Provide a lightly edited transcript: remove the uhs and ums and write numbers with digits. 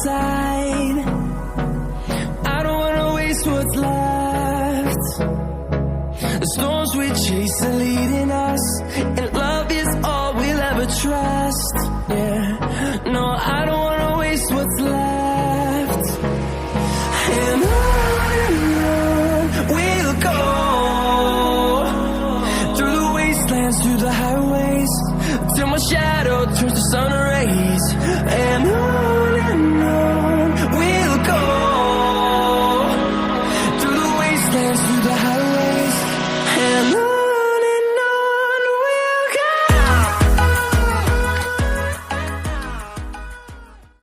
side. I don't wanna waste what's left. The storms we chase are leading us.